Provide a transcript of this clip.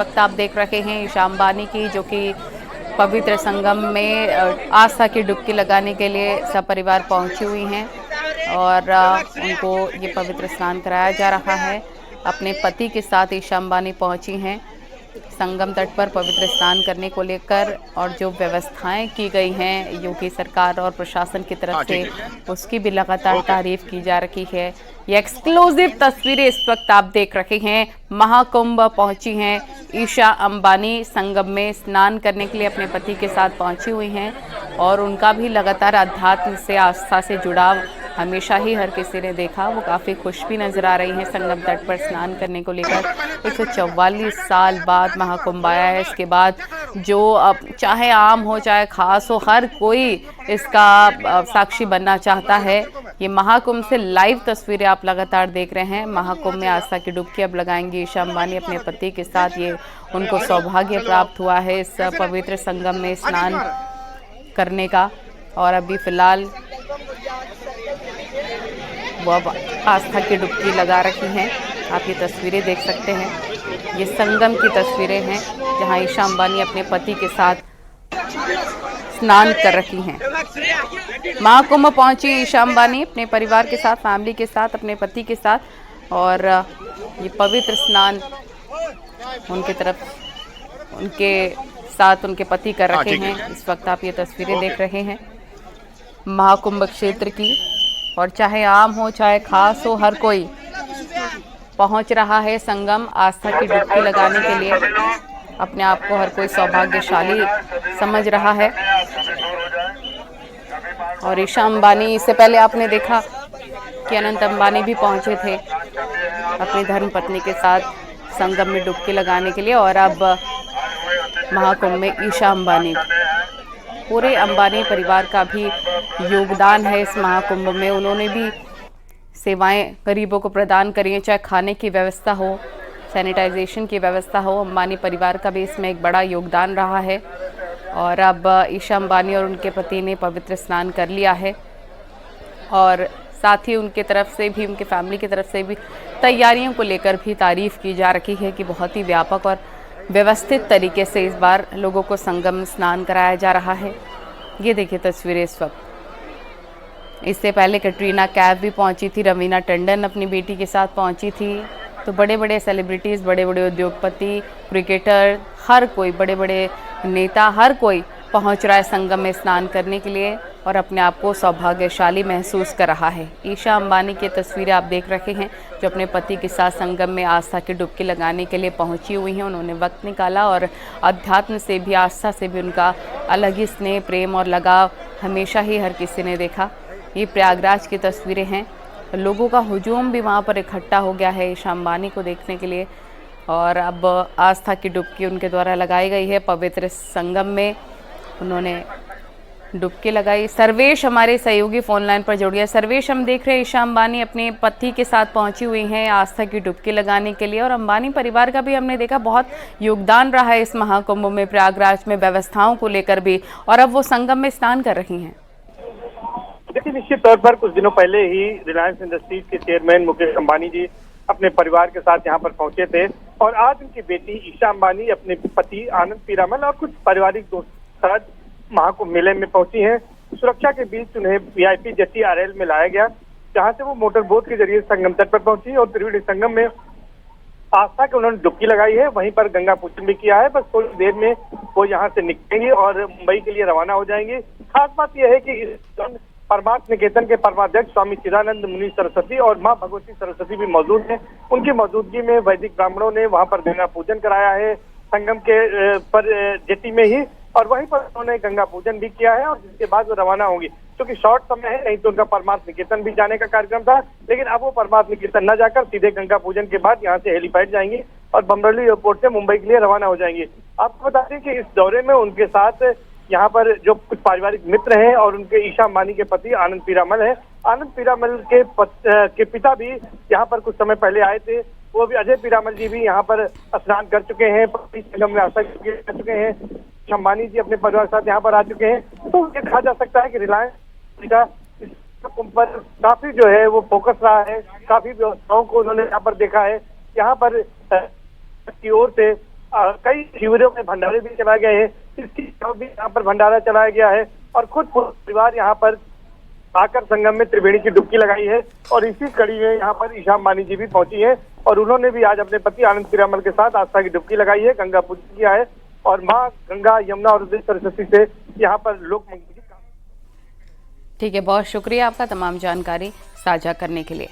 वक्त आप देख रहे हैं ईशा अंबानी की, जो कि पवित्र संगम में आस्था की डुबकी लगाने के लिए सपरिवार पहुंची हुई हैं और उनको ये पवित्र स्नान कराया जा रहा है। अपने पति के साथ ईशा अंबानी पहुंची हैं संगम तट पर पवित्र स्नान करने को लेकर, और जो व्यवस्थाएं की गई हैं योगी सरकार और प्रशासन की तरफ से, उसकी भी लगातार तारीफ की जा रही है। ये एक्सक्लूसिव तस्वीरें इस वक्त आप देख रहे हैं। महाकुंभ पहुंची हैं ईशा अंबानी, संगम में स्नान करने के लिए अपने पति के साथ पहुंची हुई हैं और उनका भी लगातार अध्यात्म से, आस्था से जुड़ाव हमेशा ही हर किसी ने देखा। वो काफ़ी खुश भी नजर आ रही हैं संगम तट पर स्नान करने को लेकर। 144 साल बाद महाकुंभ आया है। इसके बाद जो अब चाहे आम हो चाहे खास हो, हर कोई इसका साक्षी बनना चाहता है। ये महाकुंभ से लाइव तस्वीरें आप लगातार देख रहे हैं। महाकुंभ में आस्था की डुबकी अब लगाएंगी ईशा अंबानी अपने पति के साथ। ये उनको सौभाग्य प्राप्त हुआ है इस पवित्र संगम में स्नान करने का, और अभी फिलहाल वो अब आस्था की डुबकी लगा रही हैं। आप ये तस्वीरें देख सकते हैं, ये संगम की तस्वीरें हैं जहां ईशा अंबानी अपने पति के साथ स्नान कर रही हैं। महाकुंभ पहुंची ईशा अंबानी अपने परिवार के साथ, फैमिली के साथ, अपने पति के साथ, और ये पवित्र स्नान उनके तरफ उनके साथ उनके पति कर रहे हैं। इस वक्त आप ये तस्वीरें देख रहे हैं महाकुंभ क्षेत्र की, और चाहे आम हो चाहे खास हो, हर कोई पहुंच रहा है संगम आस्था की डुबकी लगाने के लिए। अपने आप को हर कोई सौभाग्यशाली समझ रहा है। और ईशा अंबानी, इससे पहले आपने देखा कि अनंत अंबानी भी पहुंचे थे अपनी धर्मपत्नी के साथ संगम में डुबकी लगाने के लिए, और अब महाकुंभ में ईशा अंबानी। पूरे अंबानी परिवार का भी योगदान है इस महाकुंभ में। उन्होंने भी सेवाएं गरीबों को प्रदान करी हैं, चाहे खाने की व्यवस्था हो, सैनिटाइजेशन की व्यवस्था हो। अंबानी परिवार का भी इसमें एक बड़ा योगदान रहा है। और अब ईशा अंबानी और उनके पति ने पवित्र स्नान कर लिया है, और साथ ही उनके तरफ से भी, उनके फैमिली की तरफ से भी तैयारियों को लेकर भी तारीफ की जा रही है कि बहुत ही व्यापक और व्यवस्थित तरीके से इस बार लोगों को संगम में स्नान कराया जा रहा है। ये देखिए तस्वीरें इस वक्त। इससे पहले कैटरीना कैफ भी पहुंची थी, रवीना टंडन अपनी बेटी के साथ पहुंची थी। तो बड़े बड़े सेलिब्रिटीज़, बड़े बड़े उद्योगपति, क्रिकेटर, हर कोई, बड़े बड़े नेता, हर कोई पहुंच रहा है संगम में स्नान करने के लिए और अपने आप को सौभाग्यशाली महसूस कर रहा है। ईशा अंबानी की तस्वीरें आप देख रहे हैं जो अपने पति के साथ संगम में आस्था की डुबकी लगाने के लिए पहुंची हुई हैं। उन्होंने वक्त निकाला और अध्यात्म से भी, आस्था से भी उनका अलग ही स्नेह, प्रेम और लगाव हमेशा ही हर किसी ने देखा। ये प्रयागराज की तस्वीरें हैं। लोगों का हुजूम भी वहाँ पर इकट्ठा हो गया है ईशा अंबानी को देखने के लिए, और अब आस्था की डुबकी उनके द्वारा लगाई गई है पवित्र संगम में। उन्होंने डुबकी लगाई। सर्वेश हमारे सहयोगी फोन लाइन पर जुड़ गया। सर्वेश, हम देख रहे हैं ईशा अंबानी अपने पति के साथ पहुंची हुई हैं आस्था की डुबकी लगाने के लिए, और अंबानी परिवार का भी हमने देखा बहुत योगदान रहा है इस महाकुंभ में, प्रयागराज में व्यवस्थाओं को लेकर भी, और अब वो संगम में स्नान कर रही हैं। देखिए, निश्चित तौर पर कुछ दिनों पहले ही रिलायंस इंडस्ट्रीज के चेयरमैन मुकेश अंबानी जी अपने परिवार के साथ यहाँ पर पहुंचे थे, और आज उनकी बेटी ईशा अंबानी अपने पति आनंद पीरामल और कुछ पारिवारिक दोस्तों के साथ महाकुंभ मेले में पहुंची हैं। सुरक्षा के बीच उन्हें वीआईपी जेटी आरएल में लाया गया, जहां से वो मोटर बोट के जरिए संगम तट पर पहुंची और त्रिवेणी संगम में आस्था के उन्होंने डुबकी लगाई है। वहीं पर गंगा पूजन भी किया है। बस थोड़ी देर में वो यहाँ से निकलेंगे और मुंबई के लिए रवाना हो जाएंगे। खास बात यह है कि इस परमार्थ निकेतन के परमाध्यक्ष स्वामी चिदानंद मुनि सरस्वती और मां भगवती सरस्वती भी मौजूद हैं। उनकी मौजूदगी में वैदिक ब्राह्मणों ने वहां पर गंगा पूजन कराया है संगम के पर जेटी में ही, और वहीं पर उन्होंने गंगा पूजन भी किया है, और जिसके बाद वो रवाना होंगी। क्योंकि शॉर्ट समय है, नहीं तो उनका परमार्थ निकेतन भी जाने का कार्यक्रम था, लेकिन अब वो परमार्थ निकेतन न जाकर सीधे गंगा पूजन के बाद यहाँ से हेलीपैड जाएंगे और बमरौली एयरपोर्ट से मुंबई के लिए रवाना हो जाएंगे। आपको बता दें कि इस दौरे में उनके साथ यहाँ पर जो कुछ पारिवारिक मित्र हैं और उनके ईशा अंबानी के पति आनंद पीरामल है। आनंद पीरामल के पिता भी यहाँ पर कुछ समय पहले आए थे। वो भी अजय पीरामल जी भी यहाँ पर स्नान कर चुके हैं, संगम में आस्था कर चुके हैं। अंबानी जी अपने परिवार के साथ यहाँ पर आ चुके हैं। तो ये कहा जा सकता है कि रिलायंस का इस कुंभ पर काफी जो है वो फोकस रहा है। काफी व्यवस्थाओं को उन्होंने यहाँ पर देखा है। यहाँ पर की ओर से कई शिविरों में भंडारे भी चलाए गए हैं। इसकी तरफ भी यहाँ पर भंडारा चलाया गया है और खुद पूरा परिवार यहाँ पर आकर संगम में त्रिवेणी की डुबकी लगाई है। और इसी कड़ी में यहाँ पर ईशा अंबानी जी भी पहुंची हैं और उन्होंने भी आज अपने पति आनंद पीरामल के साथ आस्था की डुबकी लगाई है, गंगा पूजन किया है और माँ गंगा, यमुना और सरस्वती से यहाँ पर लोक मंगल की। ठीक है, बहुत शुक्रिया आपका तमाम जानकारी साझा करने के लिए।